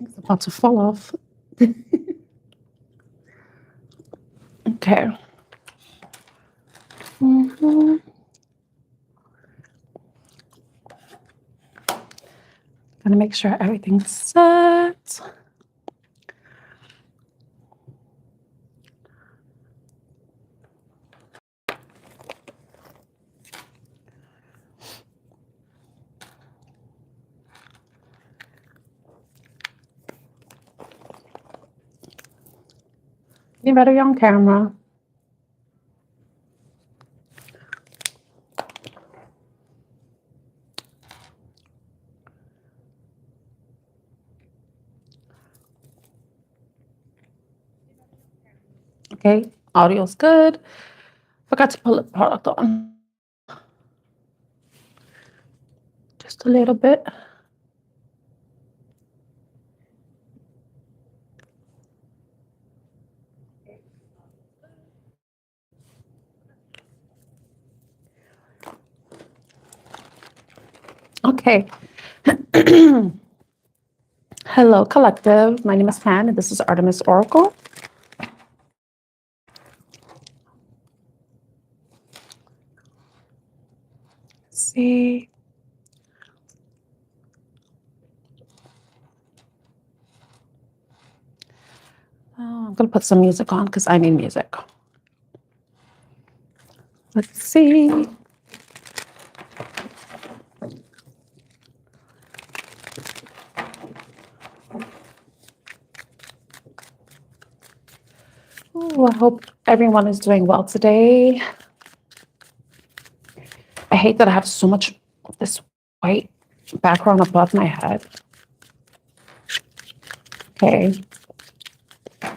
It's about to fall off. Okay. Gonna make sure everything's set. You better be on camera. Okay, audio's good. Forgot to pull the product on. Just a little bit. Okay. Hello, collective. My name is Pan, and this is Artemis Oracle. Let's see. I'm going to put some music on because I need music. Let's see. Ooh, I hope everyone is doing well today. I hate that I have so much of this white background above my head. Okay. I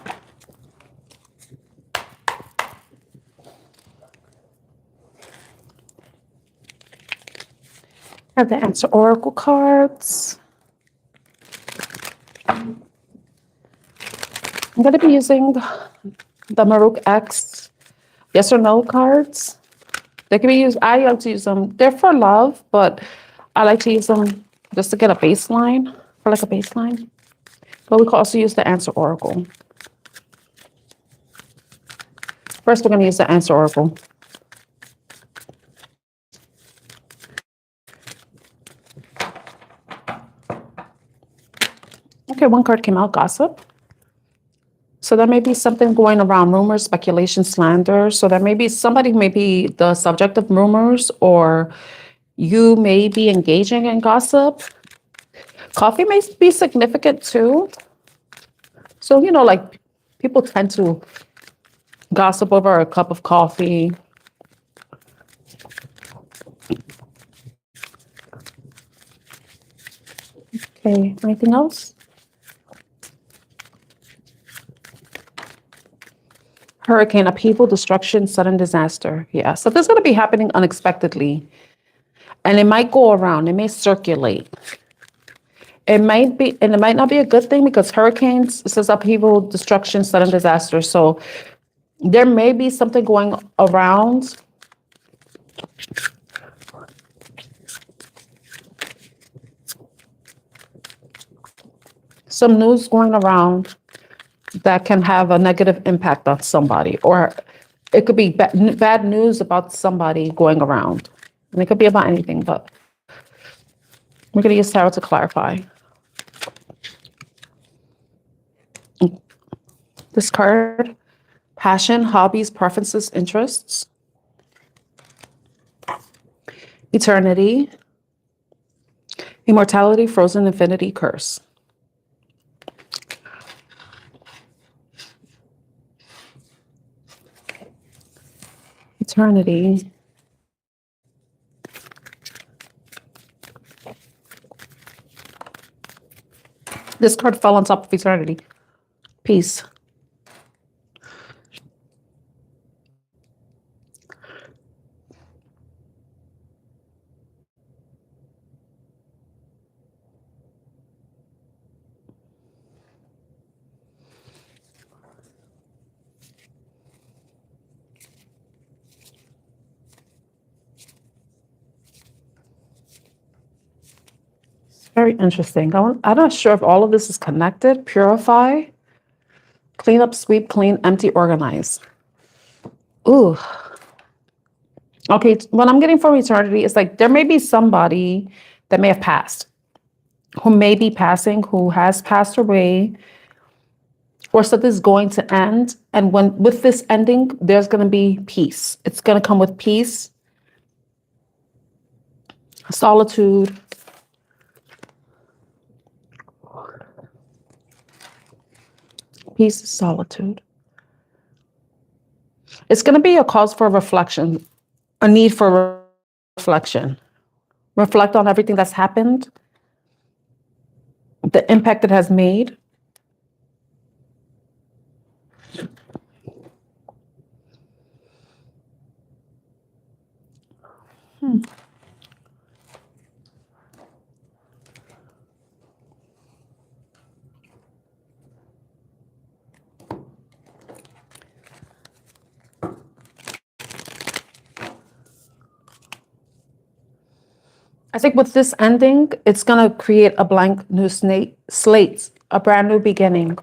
have the answer oracle cards. I'm going to be using the Maruk X yes or no cards. They can be used, I like to use them, they're for love, but I like to use them just to get a baseline, for like a baseline. But we can also use the answer oracle. First, we're going to use the answer oracle. Okay, one card came out, gossip. So there may be something going around, rumors, speculation, slander. So there may be somebody may be the subject of rumors, or you may be engaging in gossip. Coffee may be significant too. So, you know, like people tend to gossip over a cup of coffee. Okay, anything else? Hurricane, upheaval, destruction, sudden disaster. Yeah, so this is going to be happening unexpectedly. And it might go around, it may circulate. It might be, and it might not be a good thing because hurricanes, it says upheaval, destruction, sudden disaster. So there may be something going around. Some news going around that can have a negative impact on somebody, or it could be bad news about somebody going around. And it could be about anything, but we're going to use tarot to clarify. This card, passion, hobbies, preferences, interests, eternity, immortality, frozen infinity, curse. Eternity. This card fell on top of eternity. Peace. Very interesting. I'm not sure if all of this is connected. Purify, clean up, sweep, clean, empty, organize. Ooh. Okay, what I'm getting from eternity is like there may be somebody that may have passed, who may be passing, who has passed away, or something's going to end. And when with this ending, there's going to be peace. It's going to come with peace, solitude. Peace, solitude. It's going to be a cause for reflection, a need for reflection. Reflect on everything that's happened, the impact it has made. I think with this ending, it's going to create a blank new slate, a brand new beginning.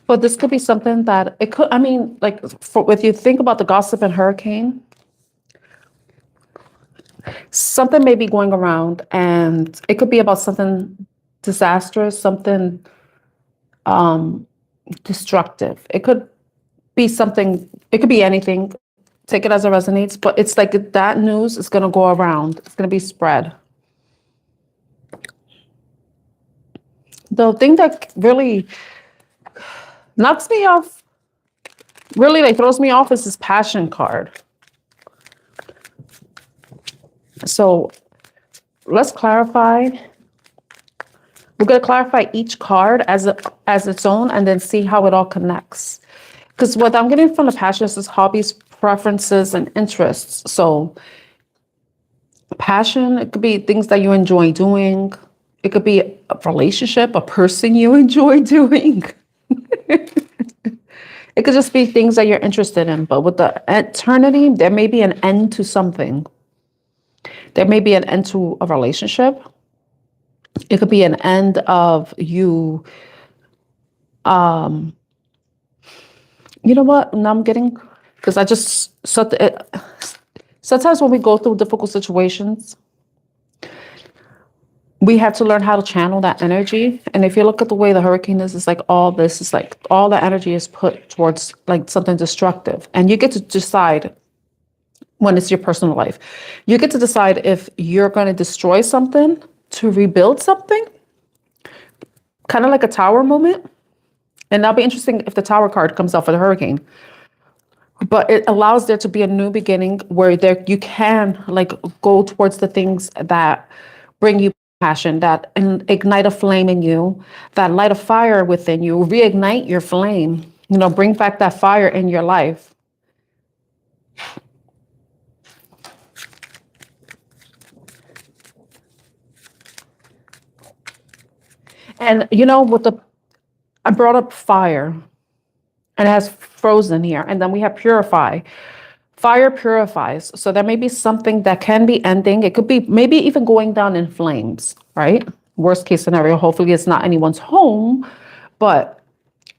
But this could be something that it could, I mean, like if you think about the gossip and hurricane, something may be going around and it could be about something disastrous, something destructive. It could be something, it could be anything. Take it as it resonates, but it's like that news is going to go around. It's going to be spread. The thing that really knocks me off, really like throws me off, is this passion card. So let's clarify. We're going to clarify each card as its own and then see how it all connects. Because what I'm getting from the passion is hobbies, preferences, and interests. So passion, it could be things that you enjoy doing. It could be a relationship, a person you enjoy doing. It could just be things that you're interested in. But with the eternity, there may be an end to something. There may be an end to a relationship. It could be an end of you. You know what? Now I'm getting, because I just, sometimes when we go through difficult situations, we have to learn how to channel that energy. And if you look at the way the hurricane is, it's like all this is like all the energy is put towards like something destructive. And you get to decide when it's your personal life. You get to decide if you're going to destroy something to rebuild something, kind of like a tower moment. And that'll be interesting if the tower card comes out for the hurricane. But it allows there to be a new beginning where there you can like go towards the things that bring you passion, that ignite a flame in you, that light a fire within you, reignite your flame, you know, bring back that fire in your life. And you know, I brought up fire, and it has frozen here, and then we have purify. Fire purifies, so there may be something that can be ending. It could be maybe even going down in flames, right? Worst case scenario, hopefully it's not anyone's home, but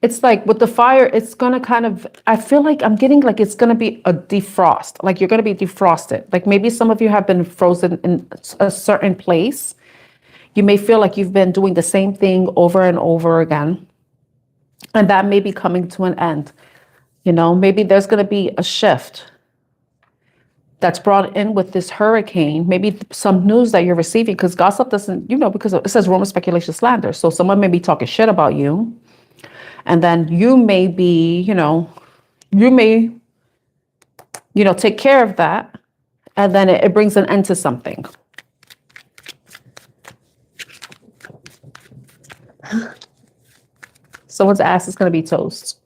it's like with the fire, it's gonna kind of, I feel like I'm getting like it's gonna be a defrost, like you're gonna be defrosted. Like maybe some of you have been frozen in a certain place. You may feel like you've been doing the same thing over and over again, and that may be coming to an end. You know, maybe there's going to be a shift that's brought in with this hurricane, maybe some news that you're receiving, because gossip doesn't, you know, because it says rumor, speculation, slander. So someone may be talking shit about you, and then you may be, you know, you may, take care of that, and then it brings an end to something. Someone's ass is going to be toast.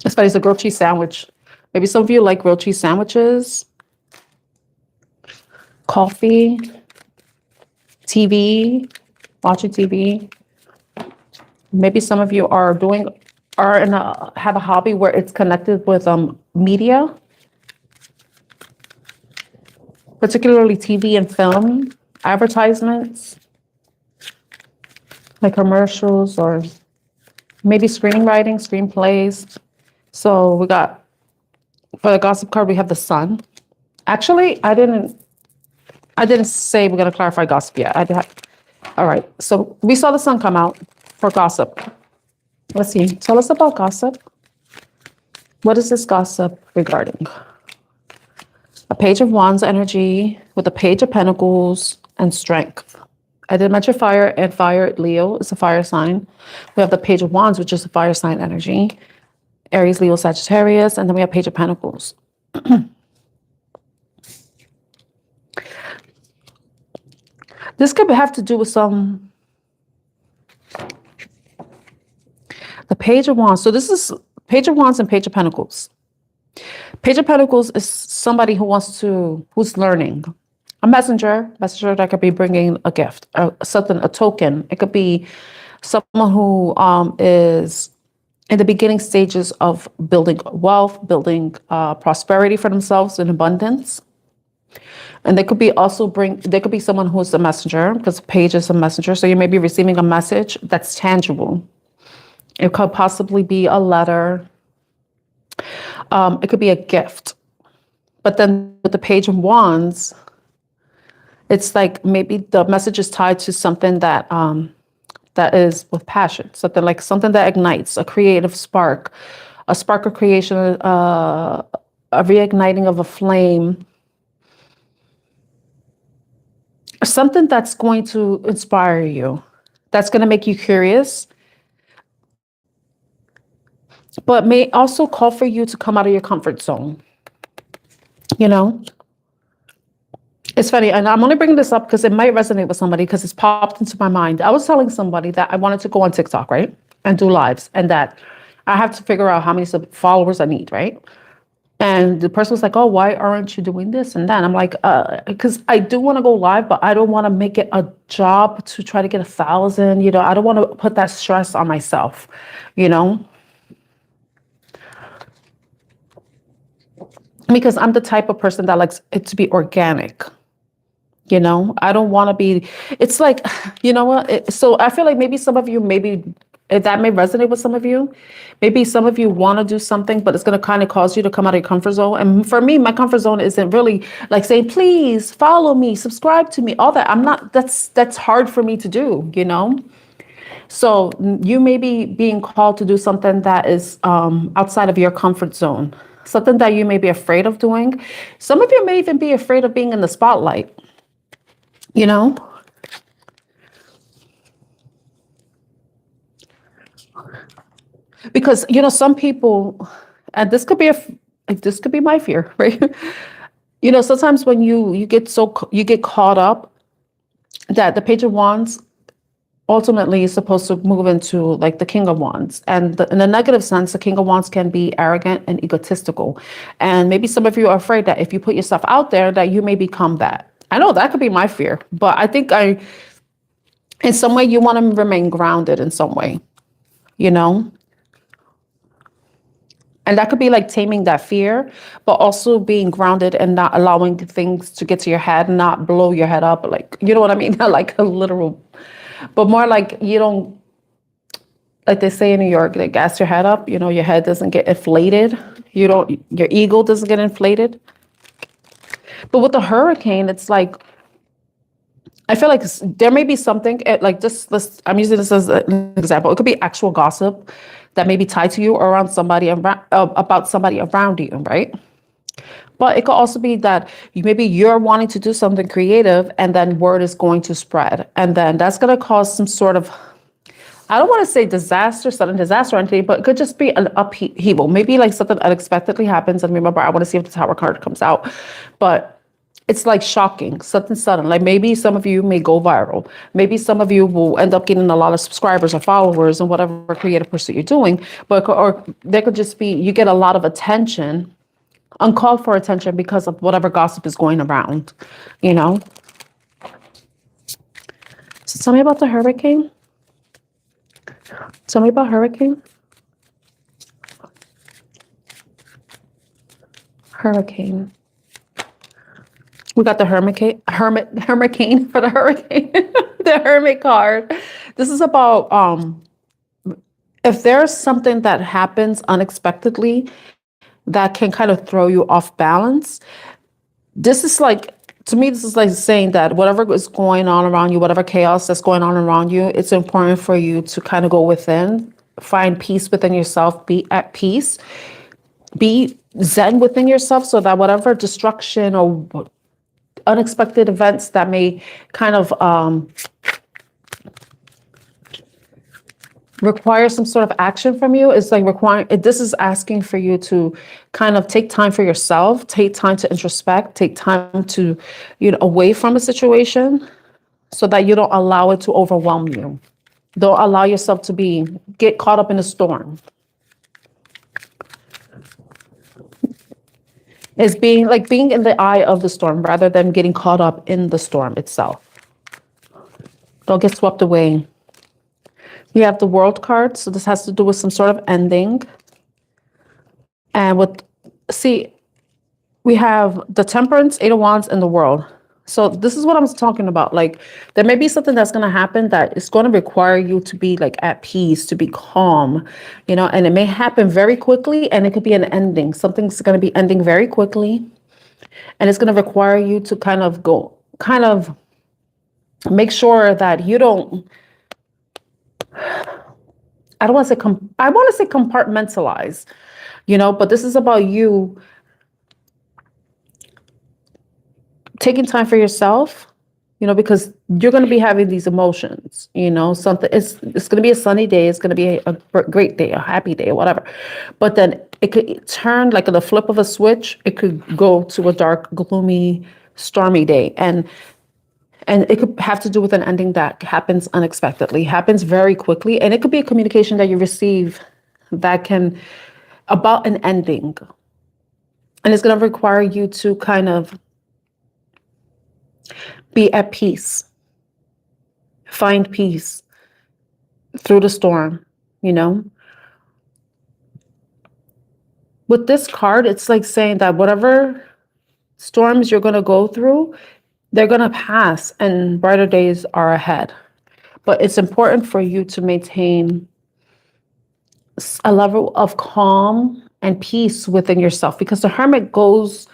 Especially it's a grilled cheese sandwich. Maybe some of you like grilled cheese sandwiches, coffee, TV, watching TV. Maybe some of you have a hobby where it's connected with media, particularly TV and film, advertisements, like commercials, or maybe screenwriting, screenplays. So we got, for the gossip card, we have the sun. Actually, I didn't say we're going to clarify gossip yet. All right. So we saw the sun come out for gossip. Let's see. Tell us about gossip. What is this gossip regarding? A page of wands energy with a page of pentacles and strength. I did mention fire, and fire, Leo is a fire sign. We have the page of wands, which is a fire sign energy. Aries, Leo, Sagittarius, and then we have page of pentacles. This could have to do with the page of wands. So this is page of wands and page of pentacles. Page of pentacles is somebody who's learning. A messenger that could be bringing a gift, a token. It could be someone who is in the beginning stages of building wealth, building prosperity for themselves in abundance. And there could be someone who's a messenger, because page is a messenger. So you may be receiving a message that's tangible. It could possibly be a letter. It could be a gift. But then with the page of wands, it's like maybe the message is tied to something that is with passion, something that ignites, a creative spark, a spark of creation, a reigniting of a flame, something that's going to inspire you, that's going to make you curious, but may also call for you to come out of your comfort zone. It's funny, and I'm only bringing this up because it might resonate with somebody, because it's popped into my mind. I was telling somebody that I wanted to go on TikTok, right? And do lives, and that I have to figure out how many followers I need, right? And the person was like, oh, why aren't you doing this and that? I'm like, because I do want to go live, but I don't want to make it a job to try to get 1,000. I don't want to put that stress on myself, because I'm the type of person that likes it to be organic. I don't want to be, it's like, you know what? So I feel like maybe some of you, that may resonate with some of you. Maybe some of you want to do something, but it's going to kind of cause you to come out of your comfort zone. And for me, my comfort zone isn't really like saying, please follow me, subscribe to me, all that. That's hard for me to do, So you may be being called to do something that is outside of your comfort zone, something that you may be afraid of doing. Some of you may even be afraid of being in the spotlight, Because, some people, and this could be my fear, right? Sometimes when you get caught up, that the page of wands ultimately is supposed to move into like the king of wands. And in a negative sense, the king of wands can be arrogant and egotistical. And maybe some of you are afraid that if you put yourself out there, that you may become that. I know that could be my fear, but I think in some way you want to remain grounded in some way, And that could be like taming that fear, but also being grounded and not allowing things to get to your head, not blow your head up. Like, you know what I mean? Not like a literal, but more like you don't, like they say in New York, they gas your head up, your head doesn't get inflated. Your ego doesn't get inflated. But with the hurricane, it's like, I feel like there may be something like this. I'm using this as an example. It could be actual gossip that may be tied to you or around somebody about somebody around you, right? But it could also be that you're wanting to do something creative, and then word is going to spread, and then that's going to cause some sort of I don't want to say disaster, sudden disaster or anything, but it could just be an upheaval. Maybe like something unexpectedly happens. And remember, I want to see if the Tower card comes out. But it's like shocking, something sudden. Like maybe some of you may go viral. Maybe some of you will end up getting a lot of subscribers or followers and whatever creative pursuit you're doing. But or there could just be you get a lot of attention, uncalled for attention because of whatever gossip is going around, you know? So tell me about the hurricane. Tell me about hurricane. Hurricane. We got the hermit for the hurricane, the hermit card. This is about if there's something that happens unexpectedly that can kind of throw you off balance. This is like, to me, this is like saying that whatever is going on around you, whatever chaos that's going on around you, it's important for you to kind of go within, find peace within yourself, be at peace, be zen within yourself, so that whatever destruction or unexpected events that may kind of require some sort of action from you is like requiring, this is asking for you to kind of take time for yourself, take time to introspect, take time to, away from a situation so that you don't allow it to overwhelm you. Don't allow yourself to get caught up in a storm. It's being in the eye of the storm rather than getting caught up in the storm itself. Don't get swept away. You have the World card, so this has to do with some sort of ending. And we have the Temperance, Eight of Wands, and the World. So this is what I'm talking about. Like, there may be something that's going to happen that is going to require you to be like at peace, to be calm, and it may happen very quickly, and it could be an ending. Something's going to be ending very quickly, and it's going to require you to kind of make sure that you don't, I want to say compartmentalize, but this is about you taking time for yourself, because you're going to be having these emotions, something, it's going to be a sunny day. It's going to be a great day, a happy day, whatever. But then it could turn like the flip of a switch. It could go to a dark, gloomy, stormy day. And it could have to do with an ending that happens unexpectedly, happens very quickly. And it could be a communication that you receive about an ending. And it's going to require you to kind of be at peace, find peace through the storm, With this card, it's like saying that whatever storms you're going to go through, they're going to pass and brighter days are ahead. But it's important for you to maintain a level of calm and peace within yourself, because the hermit goes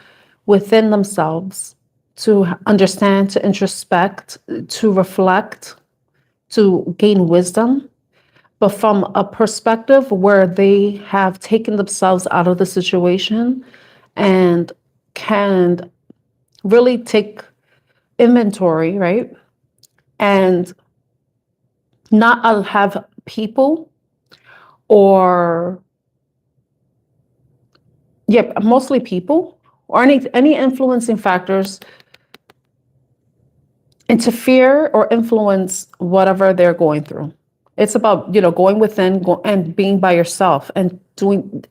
within themselves to understand, to introspect, to reflect, to gain wisdom, but from a perspective where they have taken themselves out of the situation and can really take inventory, right? And not have people mostly people or any influencing factors interfere or influence whatever they're going through. It's about, going within and being by yourself and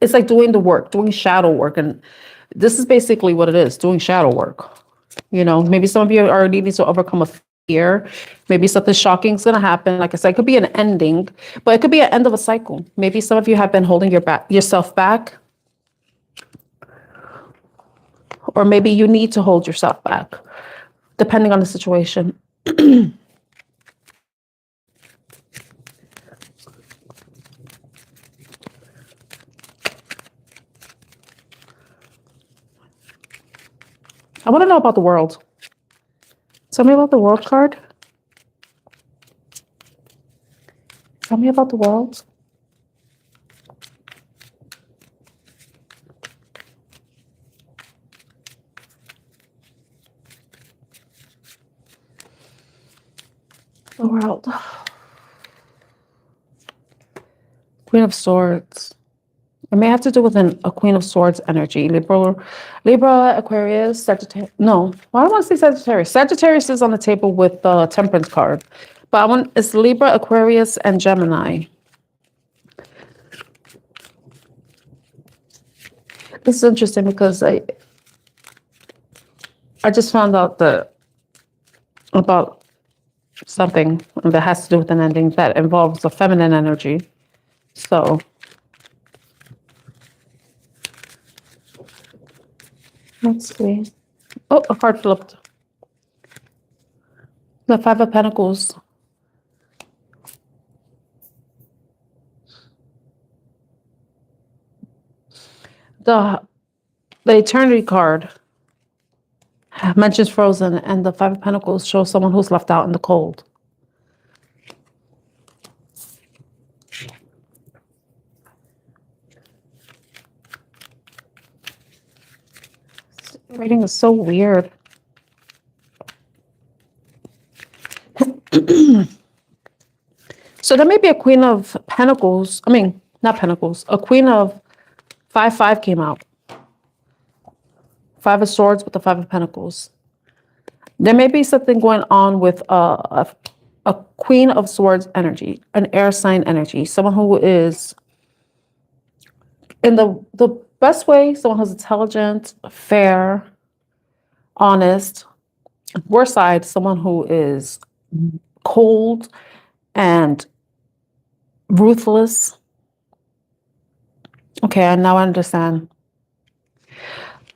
it's like doing the work, doing shadow work. And this is basically what it is, doing shadow work. Maybe some of you are needing to overcome a fear. Maybe something shocking is going to happen. Like I said, it could be an ending, but it could be an end of a cycle. Maybe some of you have been holding yourself back, or maybe you need to hold yourself back, depending on the situation. I want to know about the World. Tell me about the World card. Tell me about the World. The World. Queen of Swords. It may have to do with a Queen of Swords energy. Libra, Aquarius, Sagittarius. No, why do I want to say Sagittarius? Sagittarius is on the table with the Temperance card. But it's Libra, Aquarius, and Gemini. This is interesting because I just found out about something that has to do with an ending that involves a feminine energy. So let's see. Oh, a card flipped. The Five of Pentacles. The Eternity card mentions frozen, and the Five of Pentacles shows someone who's left out in the cold. Reading is so weird. So there may be a Queen of Pentacles. I mean, not Pentacles. A Queen of 5-5 came out. Five of Swords with the Five of Pentacles. There may be something going on with a Queen of Swords energy, an air sign energy, someone who is in the best way, someone who's intelligent, fair, honest. Worst side, someone who is cold and ruthless. Okay, and now I understand.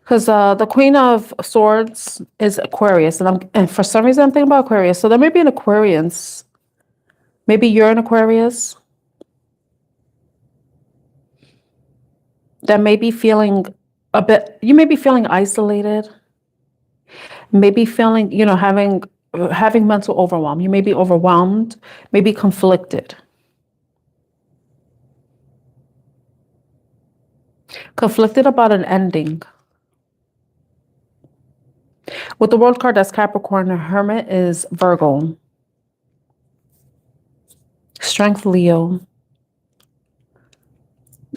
Because the Queen of Swords is Aquarius, and for some reason I'm thinking about Aquarius. So there may be an Aquarius. Maybe you're an Aquarius that may be feeling you may be feeling isolated. Maybe feeling, having mental overwhelm. You may be overwhelmed, maybe conflicted. Conflicted about an ending. With the World card, that's Capricorn. The Hermit is Virgo. Strength, Leo.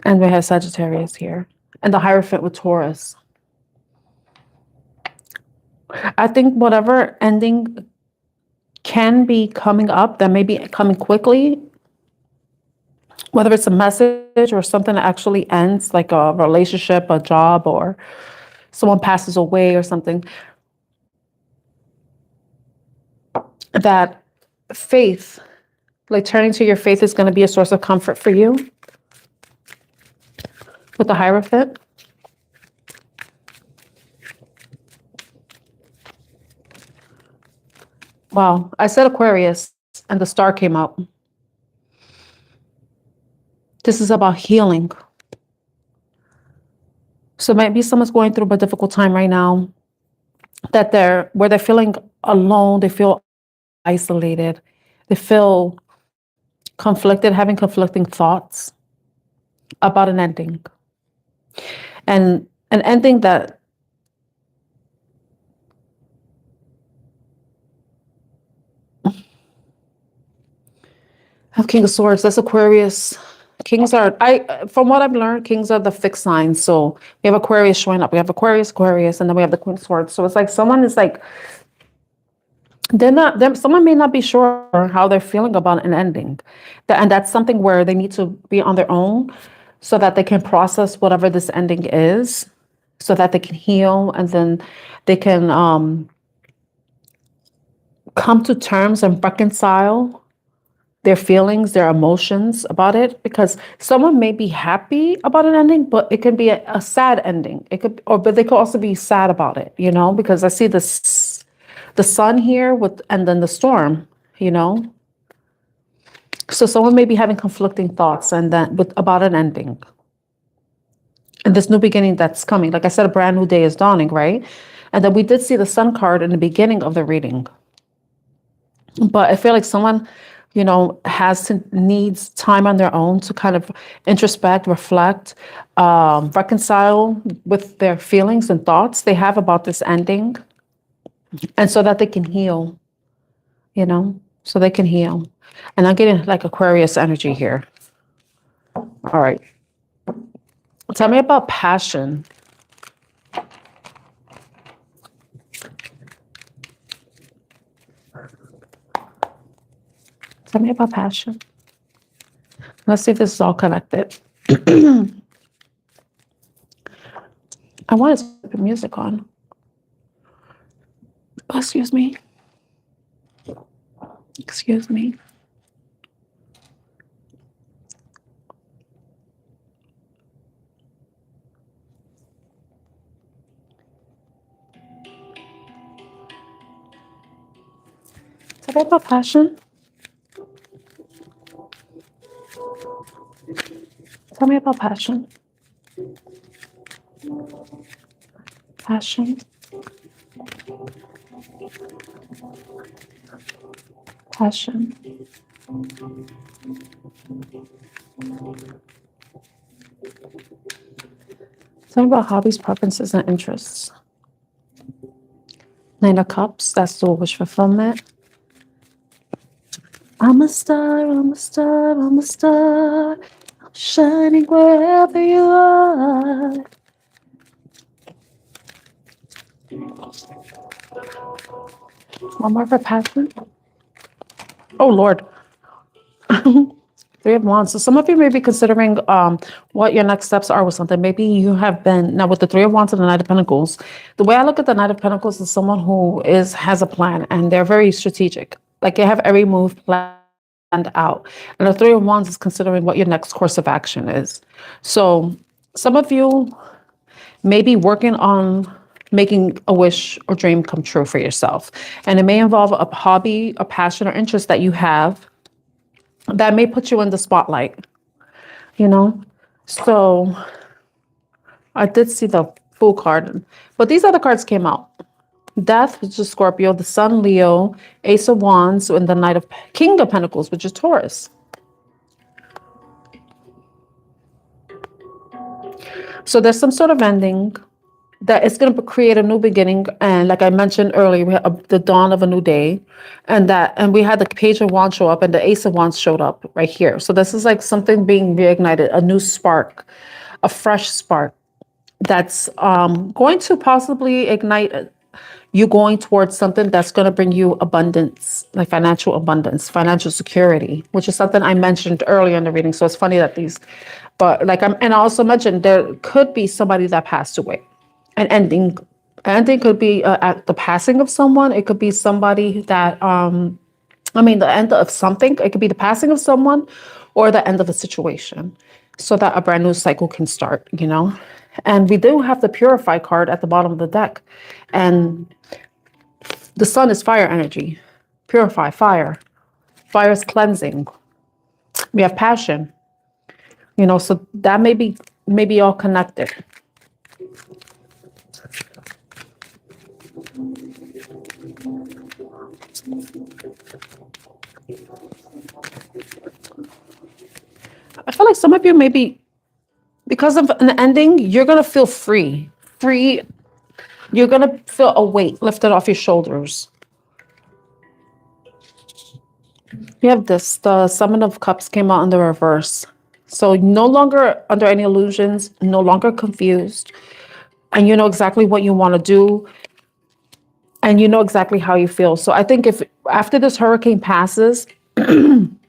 And we have Sagittarius here. And the Hierophant with Taurus. I think whatever ending can be coming up, that may be coming quickly, whether it's a message or something that actually ends, like a relationship, a job, or someone passes away or something, that faith, like turning to your faith, is going to be a source of comfort for you with the Hierophant. Wow, I said Aquarius and the star came out. This is about healing. So maybe someone's going through a difficult time right now, where they're feeling alone, they feel isolated, they feel conflicted, having conflicting thoughts about an ending. And an ending that King of Swords, that's Aquarius. Kings are, from what I've learned, kings are the fixed signs. So we have Aquarius showing up. We have Aquarius, and then we have the Queen of Swords. So it's like someone is like, someone may not be sure how they're feeling about an ending. And that's something where they need to be on their own so that they can process whatever this ending is, so that they can heal, and then they can come to terms and reconcile their feelings, their emotions about it, because someone may be happy about an ending, but it can be a sad ending. But they could also be sad about it, because I see the sun here and then the storm, So someone may be having conflicting thoughts about an ending. And this new beginning that's coming. Like I said, a brand new day is dawning, right? And then we did see the sun card in the beginning of the reading. But I feel like someone needs time on their own to kind of introspect, reflect, reconcile with their feelings and thoughts they have about this ending, and so that they can heal, so they can heal. And I'm getting like Aquarius energy here. All right. Tell me about passion. Tell me about passion. Let's see if this is all connected. I want to put the music on. Oh, excuse me. Excuse me. Tell me about passion. Tell me about passion. Passion. Passion. Tell me about hobbies, preferences, and interests. Nine of Cups, that's the wish fulfillment. I'm a star, I'm a star, I'm a star. I'm shining wherever you are. One more for passion. Oh, Lord. Three of Wands. So some of you may be considering what your next steps are with something. Maybe you have been, now with the Three of Wands and the Knight of Pentacles, the way I look at the Knight of Pentacles is someone who has a plan and they're very strategic. Like they have every move planned out. And the Three of Wands is considering what your next course of action is. So some of you may be working on making a wish or dream come true for yourself. And it may involve a hobby, a passion, or interest that you have that may put you in the spotlight, you know? So I did see the Fool card, but these other cards came out. Death, which is Scorpio, the Sun, Leo, Ace of Wands, and the Knight of King of Pentacles, which is Taurus. So there's some sort of ending that it's going to create a new beginning. And like I mentioned earlier, we had the dawn of a new day, and we had the Page of Wands show up and the Ace of Wands showed up right here. So this is like something being reignited, a new spark, a fresh spark that's going to possibly ignite you going towards something that's going to bring you abundance, like financial abundance, financial security, which is something I mentioned earlier in the reading. So it's funny that and I also mentioned there could be somebody that passed away. An ending could be at the passing of someone. It could be somebody that, the end of something. It could be the passing of someone or the end of a situation so that a brand new cycle can start, you know? And we do have the Purify card at the bottom of the deck. And the sun is fire energy. Purify, fire. Fire is cleansing. We have passion, you know, so that may be all connected. I feel like some of you maybe, because of an ending, you're going to feel free. Free. You're going to feel a weight lifted off your shoulders. You have this, the Seven of Cups came out in the reverse. So no longer under any illusions, no longer confused. And you know exactly what you want to do. And you know exactly how you feel. So I think if after this hurricane passes and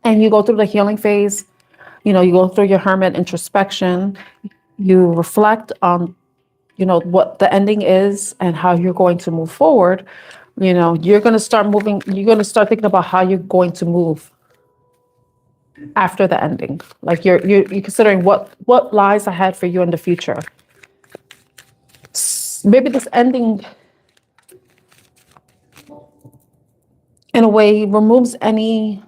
you go through the healing phase, you know, you go through your hermit introspection, you reflect on, you know, what the ending is and how you're going to move forward, you know, you're going to start thinking about how you're going to move after the ending. Like you're considering what lies ahead for you in the future. Maybe this ending in a way removes any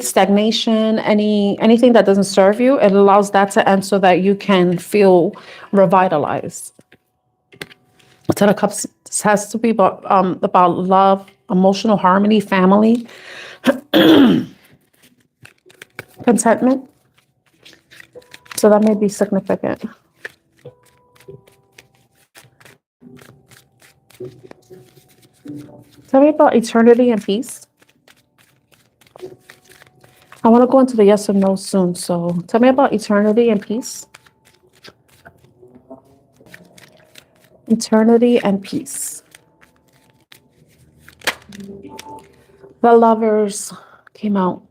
stagnation, anything that doesn't serve you. It allows that to end so that you can feel revitalized. Ten of Cups has to be about love, emotional harmony, family, contentment. So that may be significant. Tell me about eternity and peace. I want to go into the yes or no soon. So tell me about eternity and peace. Eternity and peace. The Lovers came out.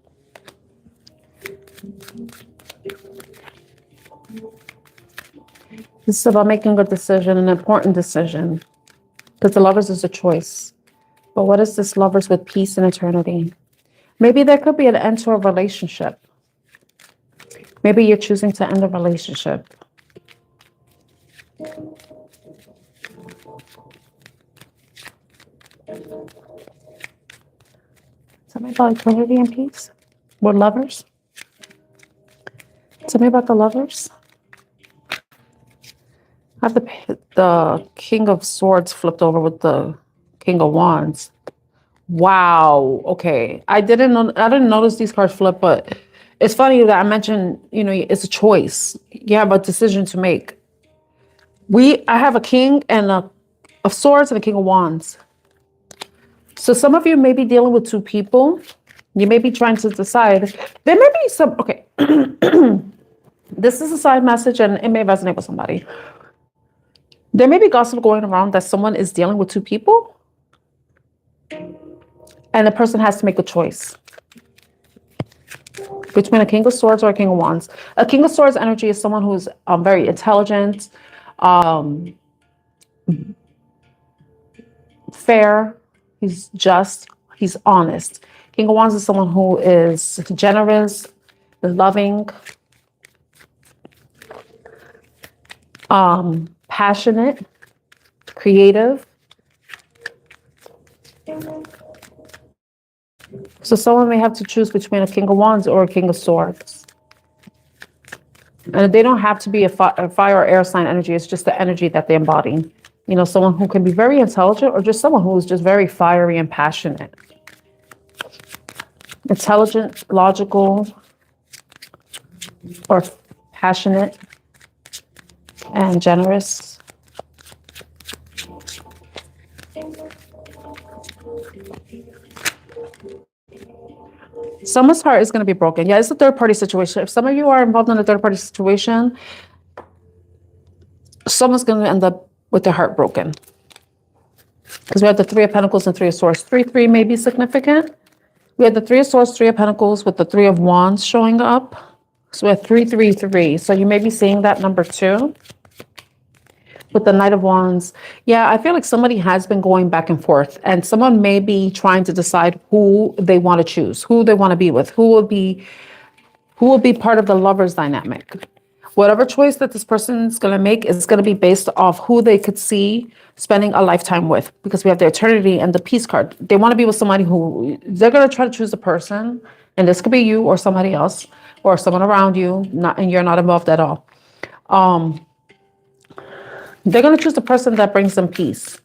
This is about making a decision, an important decision, because the Lovers is a choice. But what is this Lovers with peace and eternity? Maybe there could be an end to a relationship. Maybe you're choosing to end a relationship. Tell me about eternity and peace. We're Lovers. Tell me about the Lovers. I have the King of Swords flipped over with the King of Wands. Wow. Okay. I didn't notice these cards flip, but it's funny that I mentioned, it's a choice. You have a decision to make. I have a King and of Swords and a King of Wands. So some of you may be dealing with two people. You may be trying to decide. There may be some, okay. This is a side message and it may resonate with somebody. There may be gossip going around that someone is dealing with two people and the person has to make a choice between a King of Swords or a King of Wands. A King of Swords energy is someone who's very intelligent, fair, he's just, he's honest. King of Wands is someone who is generous, loving, passionate, creative. So someone may have to choose between a King of Wands or a King of Swords. And they don't have to be a fire or air sign energy. It's just the energy that they embody. Someone who can be very intelligent or just someone who is just very fiery and passionate. Intelligent, logical, or passionate and generous. Someone's heart is going to be broken. Yeah, it's a third-party situation. If some of you are involved in a third-party situation, someone's going to end up with their heart broken. Because we have the Three of Pentacles and Three of Swords. 3-3 may be significant. We have the Three of Swords, Three of Pentacles with the Three of Wands showing up. So we have 3-3-3. So you may be seeing that number 2. With the Knight of Wands. Yeah, I feel like somebody has been going back and forth and someone may be trying to decide who they want to choose, who they want to be with, who will be part of the Lovers dynamic. Whatever choice that this person is going to make is going to be based off who they could see spending a lifetime with, because we have the Eternity and the Peace card. They want to be with somebody who they're going to try to choose a person, and this could be you or somebody else or someone around you, and you're not involved at all. They're going to choose the person that brings them peace,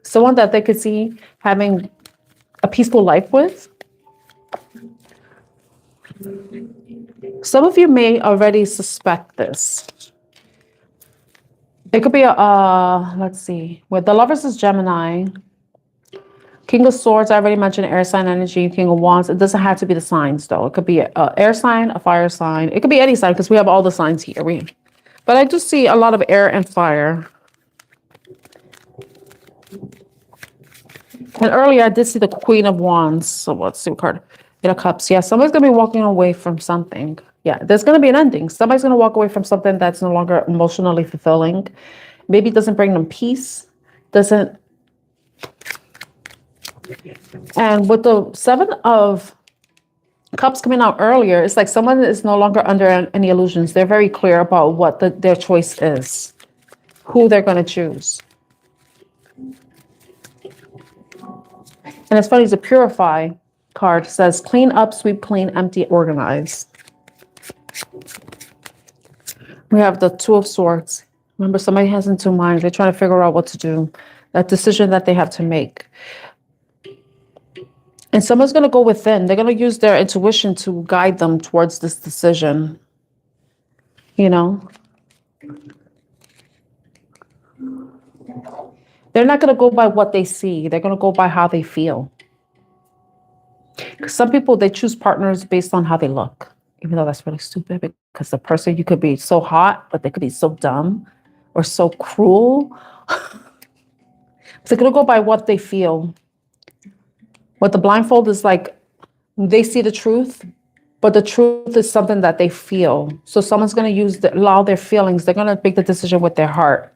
someone that they could see having a peaceful life with. Some of you may already suspect this. It could be let's see, where the Lovers is Gemini. King of Swords, I already mentioned air sign energy. King of Wands, it doesn't have to be the signs though. It could be an air sign, a fire sign. It could be any sign because we have all the signs here. But I do see a lot of air and fire. And earlier I did see the Queen of Wands. So let's see what card. Eight of Cups. Yeah, somebody's going to be walking away from something. Yeah, there's going to be an ending. Somebody's going to walk away from something that's no longer emotionally fulfilling. Maybe it doesn't bring them peace. And with the Seven of Cups coming out earlier, it's like someone is no longer under any illusions. They're very clear about what their choice is, who they're going to choose. And it's funny, the Purify card says clean up, sweep clean, empty, organize. We have the Two of Swords. Remember, somebody has in two minds. They're trying to figure out what to do. That decision that they have to make. And someone's going to go within. They're going to use their intuition to guide them towards this decision. They're not going to go by what they see. They're going to go by how they feel. Some people, they choose partners based on how they look, even though that's really stupid because the person, you could be so hot, but they could be so dumb or so cruel. They're going to go by what they feel. What the blindfold is like, they see the truth, but the truth is something that they feel. So someone's going to allow their feelings. They're going to make the decision with their heart.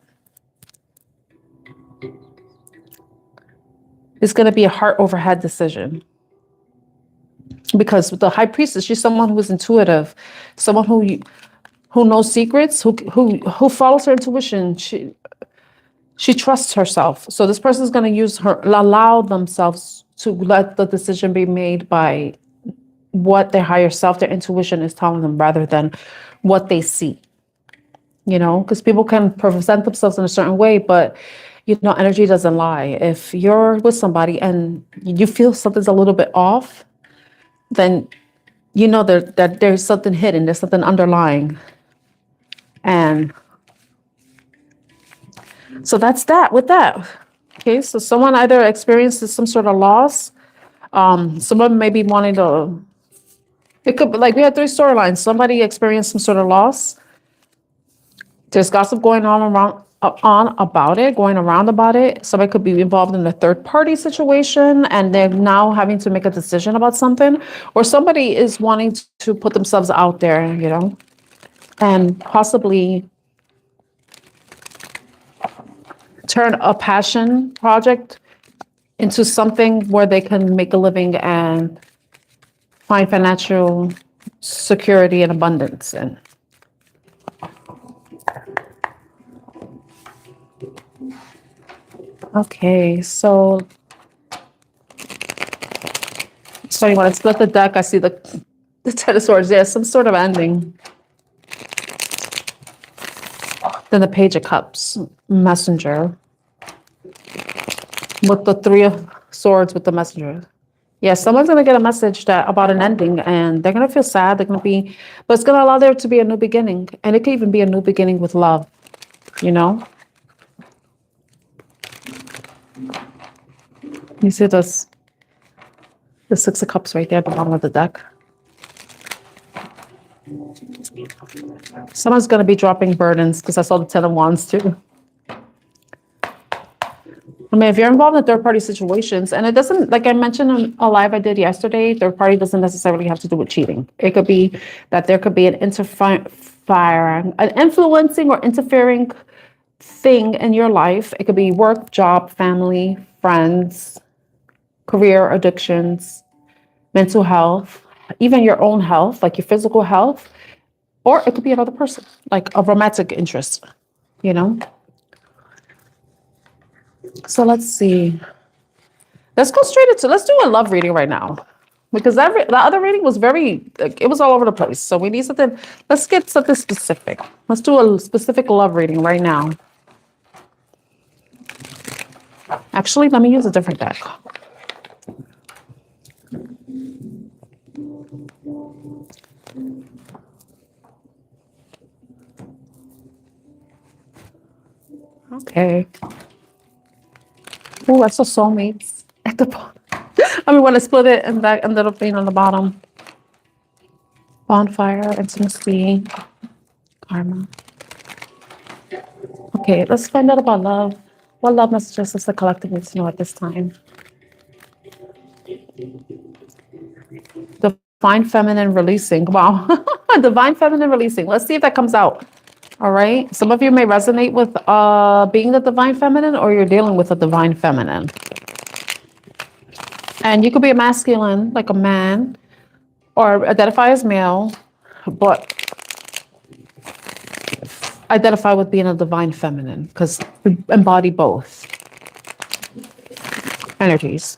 It's going to be a heart over head decision. Because the high priestess, she's someone who is intuitive, someone who knows secrets, who follows her intuition. She trusts herself. So this person is going to allow themselves to let the decision be made by what their higher self, their intuition is telling them rather than what they see. You know, because people can present themselves in a certain way, but you know, energy doesn't lie. If you're with somebody and you feel something's a little bit off, then you know that there's something hidden, there's something underlying. And so that's that with that. Okay, so someone either experiences some sort of loss. Someone may be wanting to, it could be like we had 3 storylines. Somebody experienced some sort of loss. There's gossip going on about it. Somebody could be involved in a third party situation and they're now having to make a decision about something, or somebody is wanting to put themselves out there, you know, and possibly turn a passion project into something where they can make a living and find financial security and abundance. And okay, so you want to split the deck? I see the Ten of Swords. There's some sort of ending. Then the Page of Cups, Messenger. With the 3 of Swords with the Messenger. Yeah, someone's going to get a message about an ending and they're going to feel sad. They're going to be, but it's going to allow there to be a new beginning. And it could even be a new beginning with love, you know? You see this, the 6 of Cups right there at the bottom of the deck. Someone's going to be dropping burdens because I saw the 10 of Wands too. I mean, if you're involved in third-party situations, and it doesn't, like I mentioned in a live I did yesterday, third party doesn't necessarily have to do with cheating. It could be that there could be an influencing or interfering thing in your life. It could be work, job, family, friends, career, addictions, mental health, even your own health, like your physical health, or it could be another person, like a romantic interest, you know? So let's see. Let's go straight into, let's do a love reading right now. Because the other reading was very, like, it was all over the place. So we need something, let's get something specific. Let's do a specific love reading right now. Actually, let me use a different deck. Okay. Oh, that's the soulmates at the bottom. I mean, when I split it and that ended up being on the bottom. Bonfire, intimacy, karma. Okay, let's find out about love. What love messages does the collective need to know at this time? Divine feminine releasing. Wow. Divine feminine releasing. Let's see if that comes out. All right. Some of you may resonate with being the divine feminine, or you're dealing with a divine feminine. And you could be a masculine, like a man, or identify as male, but identify with being a divine feminine because you embody both energies.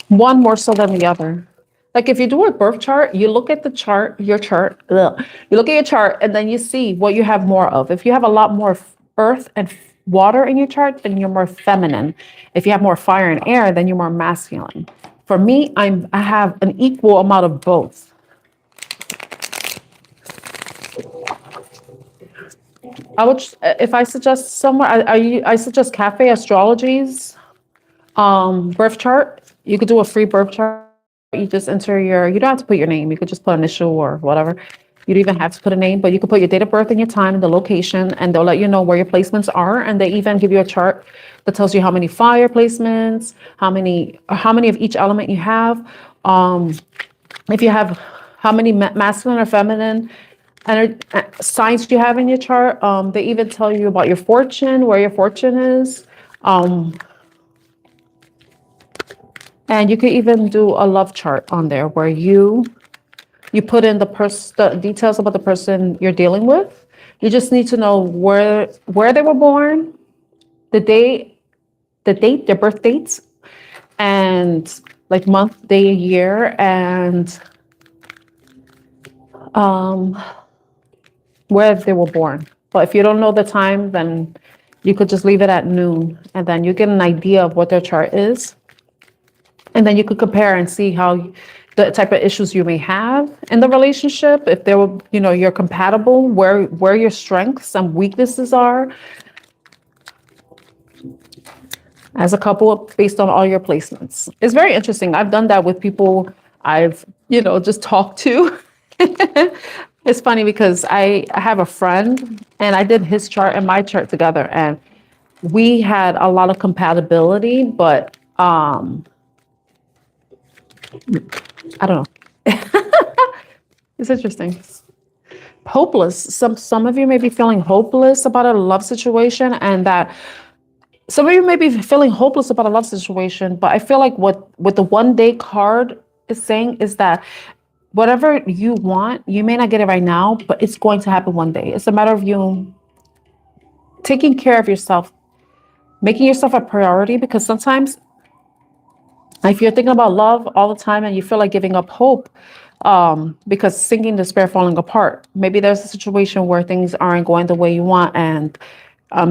One more so than the other. Like if you do a birth chart, you look at the chart, your chart, you look at your chart and then you see what you have more of. If you have a lot more earth and water in your chart, then you're more feminine. If you have more fire and air, then you're more masculine. For me, I have an equal amount of both. I would, if I suggest somewhere, I suggest cafe astrologies. Birth chart. You could do a free birth chart. You just enter you don't have to put your name. You could just put initial or whatever. You don't even have to put a name, but you could put your date of birth and your time and the location, and they'll let you know where your placements are. And they even give you a chart that tells you how many fire placements, how many of each element you have. If you have how many masculine or feminine signs you have in your chart. They even tell you about your fortune, where your fortune is. And you could even do a love chart on there where you put in the details about the person you're dealing with. You just need to know where they were born, the date, their birth dates, and like month, day, year, and where they were born. But if you don't know the time, then you could just leave it at noon, and then you get an idea of what their chart is. And then you could compare and see how the type of issues you may have in the relationship, if there were, you're compatible, where your strengths and weaknesses are as a couple based on all your placements. It's very interesting. I've done that with people I've, just talked to. It's funny because I have a friend and I did his chart and my chart together, and we had a lot of compatibility, but I don't know. It's interesting. Hopeless. Some of you may be feeling hopeless about a love situation, and that some of you may be feeling hopeless about a love situation, but I feel like what the 1-day card is saying is that whatever you want, you may not get it right now, but it's going to happen one day. It's a matter of you taking care of yourself, making yourself a priority, because sometimes if you're thinking about love all the time and you feel like giving up hope, because sinking despair, falling apart, maybe there's a situation where things aren't going the way you want, and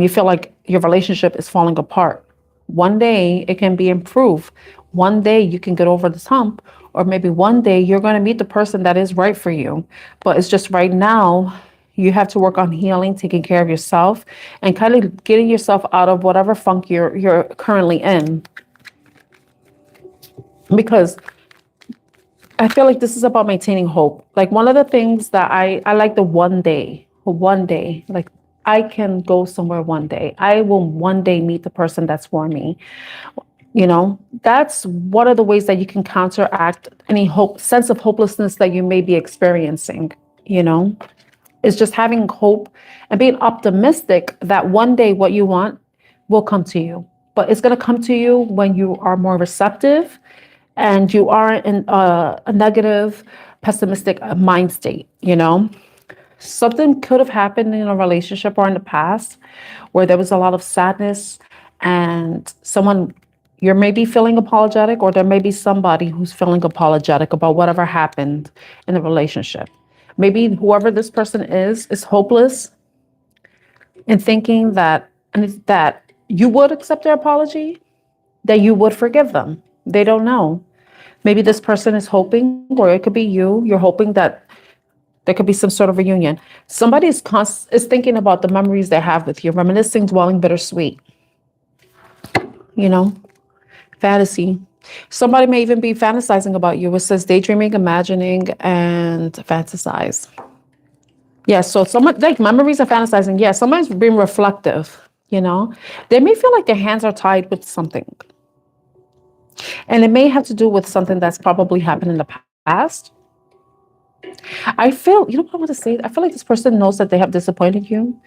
you feel like your relationship is falling apart. One day it can be improved. One day you can get over the hump, or maybe one day you're going to meet the person that is right for you. But it's just right now you have to work on healing, taking care of yourself, and kind of getting yourself out of whatever funk you're currently in. Because I feel like this is about maintaining hope. Like, one of the things that I like, the one day, like, I can go somewhere one day. I will one day meet the person that's for me. That's one of the ways that you can counteract any sense of hopelessness that you may be experiencing. It's just having hope and being optimistic that one day what you want will come to you. But it's going to come to you when you are more receptive and you aren't in a negative, pessimistic mind state. Something could have happened in a relationship or in the past where there was a lot of sadness, and you're maybe feeling apologetic, or there may be somebody who's feeling apologetic about whatever happened in the relationship. Maybe whoever this person is hopeless in thinking that you would accept their apology, that you would forgive them. They don't know. Maybe this person is hoping, or it could be you're hoping that there could be some sort of reunion. Somebody is thinking about the memories they have with you, reminiscing, dwelling, bittersweet. Fantasy. Somebody may even be fantasizing about you. It says daydreaming, imagining, and fantasize. Yeah, so someone, like, memories and fantasizing. Yeah, somebody's being reflective, They may feel like their hands are tied with something. And it may have to do with something that's probably happened in the past. I feel, what I want to say? I feel like this person knows that they have disappointed you,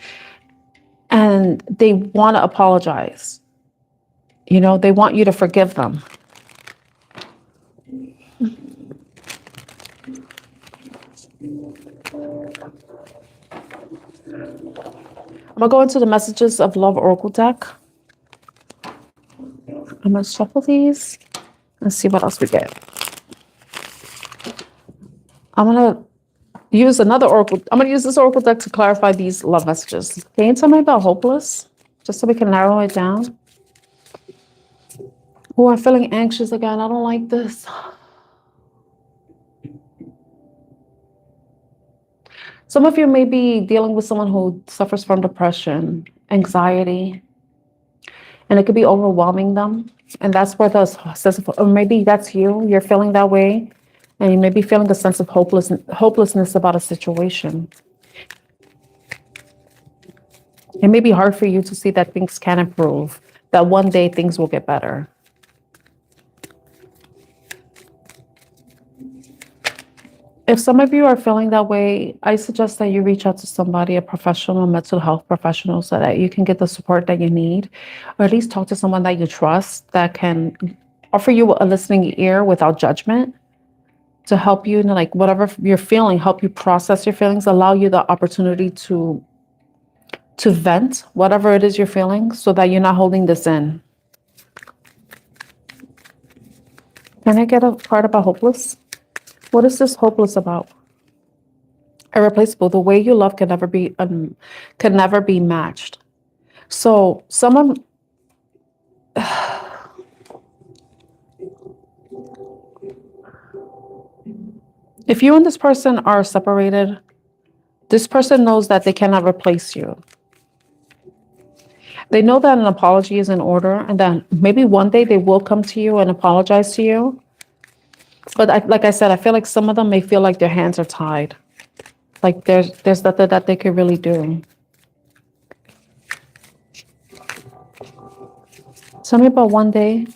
and they want to apologize. They want you to forgive them. I'm going to go into the messages of Love Oracle deck. I'm going to shuffle these and see what else we get. I'm going to use another oracle. I'm going to use this oracle deck to clarify these love messages. Can you tell me about hopeless? Just so we can narrow it down. Oh, I'm feeling anxious again. I don't like this. Some of you may be dealing with someone who suffers from depression, anxiety. and it could be overwhelming them. And that's where the sense of, or maybe that's you, you're feeling that way, and you may be feeling a sense of hopelessness about a situation. It may be hard for you to see that things can improve, that one day things will get better. If some of you are feeling that way, I suggest that you reach out to somebody, a professional, mental health professional, so that you can get the support that you need, or at least talk to someone that you trust that can offer you a listening ear without judgment to help you, like whatever you're feeling, help you process your feelings, allow you the opportunity to vent whatever it is you're feeling so that you're not holding this in. Can I get a card about hopeless? What is this hopeless about? Irreplaceable. The way you love can never be matched. So someone, if you and this person are separated, this person knows that they cannot replace you. They know that an apology is in order, and that maybe one day they will come to you and apologize to you. But like I said, I feel like some of them may feel like their hands are tied. Like there's nothing that they could really do. Tell me about one day.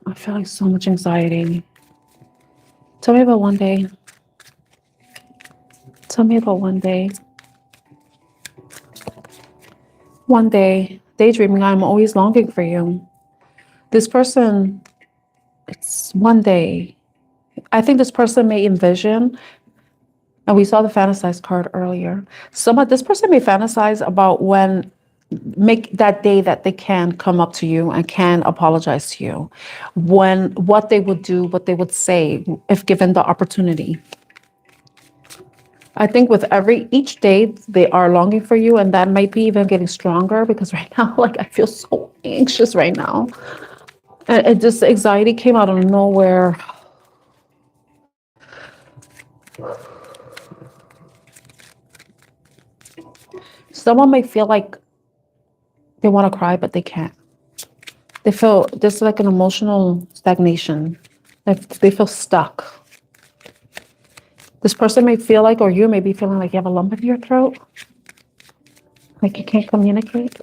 I feel like so much anxiety. Tell me about one day. Tell me about one day. One day, daydreaming, I'm always longing for you. This person, it's one day. I think this person may envision, and we saw the fantasized card earlier. This person may fantasize about make that day that they can come up to you and can apologize to you. What they would do, what they would say if given the opportunity. I think with each day they are longing for you, and that might be even getting stronger because right now, like I feel so anxious right now. And just anxiety came out of nowhere. Someone may feel like they want to cry, but they can't. They feel there's like an emotional stagnation. They feel stuck. This person may feel like, or you may be feeling like you have a lump in your throat, like you can't communicate.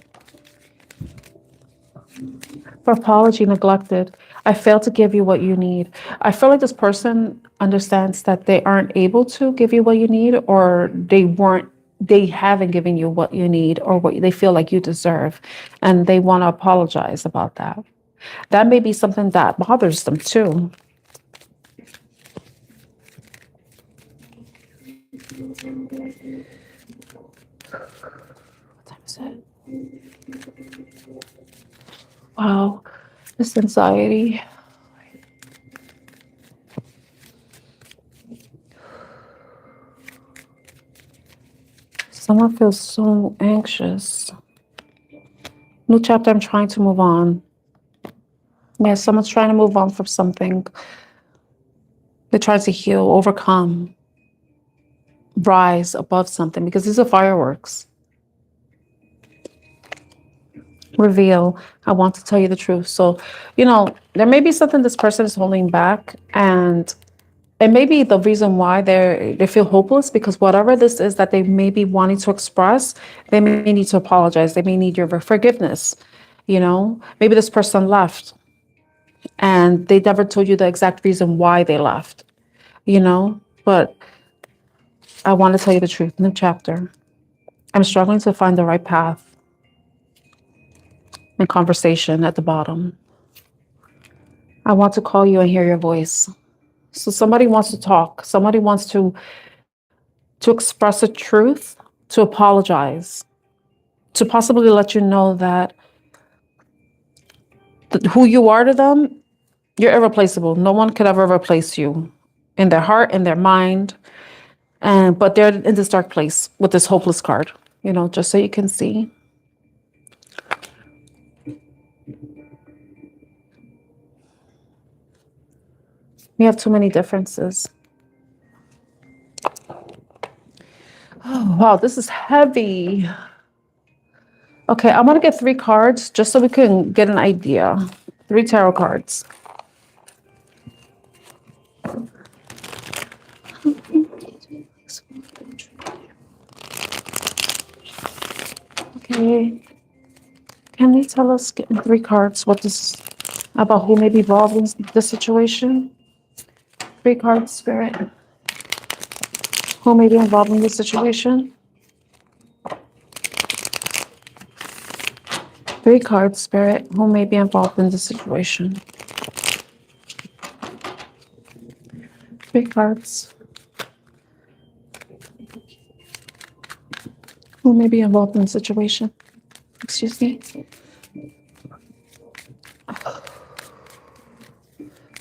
For apology, neglected. I failed to give you what you need. I feel like this person understands that they aren't able to give you what you need, or they haven't given you what you need or what they feel like you deserve, and they want to apologize about that. That may be something that bothers them too. What time is it? Wow, this anxiety. Someone feels so anxious. New chapter, I'm trying to move on. Yeah, someone's trying to move on from something. They're trying to heal, overcome, rise above something, because these are fireworks. Reveal. I want to tell you the truth. So, there may be something this person is holding back, and it may be the reason why they feel hopeless, because whatever this is that they may be wanting to express, they may need to apologize. They may need your forgiveness. Maybe this person left and they never told you the exact reason why they left, but I want to tell you the truth in the chapter. I'm struggling to find the right path and conversation at the bottom. I want to call you and hear your voice. So somebody wants to talk. Somebody wants to express a truth, to apologize, to possibly let you know that who you are to them, you're irreplaceable. No one could ever replace you in their heart, in their mind. But they're in this dark place with this hopeless card, just so you can see. We have too many differences. Oh, wow, this is heavy. Okay, I'm gonna get 3 cards just so we can get an idea. 3 tarot cards. Okay. Can they tell us, get 3 cards, what this about who may be involved in this situation? 3 cards, Spirit. Who may be involved in this situation? 3 cards, Spirit. Who may be involved in this situation? 3 cards. Who may be involved in the situation? Excuse me.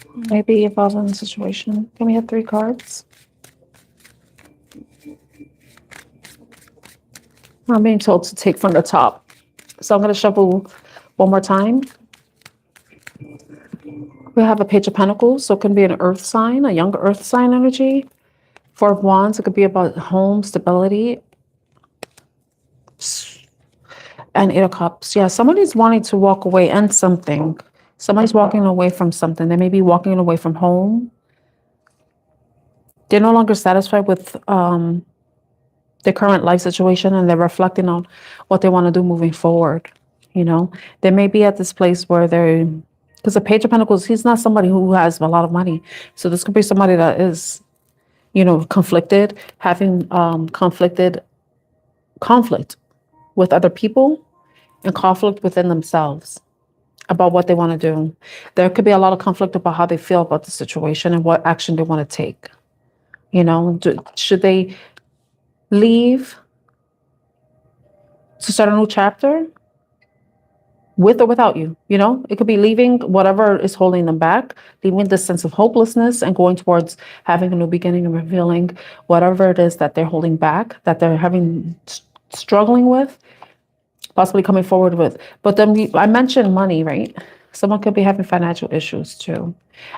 Who may be involved in the situation? Can we have 3 cards? I'm being told to take from the top. So I'm going to shuffle one more time. We have a Page of Pentacles, so it can be an earth sign, a young earth sign energy. 4 of Wands, it could be about home, stability. And 8 of Cups. Yeah, somebody's wanting to walk away and something. Somebody's walking away from something. They may be walking away from home. They're no longer satisfied with their current life situation, and they're reflecting on what they want to do moving forward. You know, they may be at this place where they're, because the Page of Pentacles, he's not somebody who has a lot of money. So this could be somebody that is, you know, conflicted, having conflict with other people and conflict within themselves about what they want to do. There could be a lot of conflict about how they feel about the situation and what action they want to take. You know, should they leave to start a new chapter with or without you? You know, it could be leaving whatever is holding them back, leaving this sense of hopelessness and going towards having a new beginning and revealing whatever it is that they're holding back, that they're struggling with, possibly coming forward with. But then I mentioned money, right? Someone could be having financial issues too.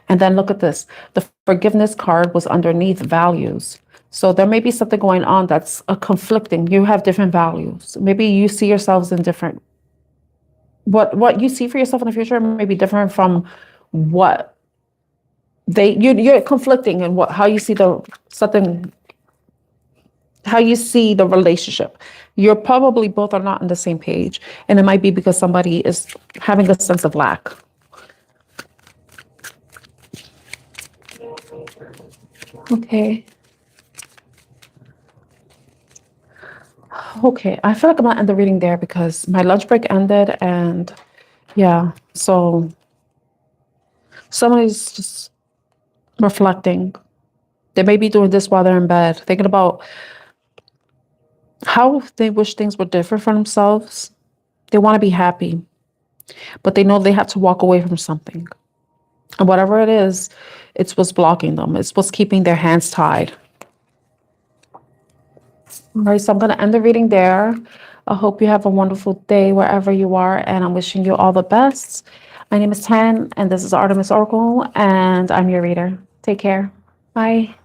And then look at this. The forgiveness card was underneath values. So there may be something going on that's conflicting. You have different values. Maybe you see yourselves in different, what you see for yourself in the future may be different from what you're conflicting in how you see how you see the relationship. You're probably both are not on the same page. And it might be because somebody is having a sense of lack. Okay. Okay, I feel like I'm gonna end the reading there because my lunch break ended, and yeah, so somebody's just reflecting. They may be doing this while they're in bed, thinking about how they wish things were different for themselves. They want to be happy, but they know they have to walk away from something. And whatever it is, it's what's blocking them. It's what's keeping their hands tied. All right, so I'm going to end the reading there. I hope you have a wonderful day wherever you are, and I'm wishing you all the best. My name is Tan, and this is Artemis Oracle, and I'm your reader. Take care. Bye.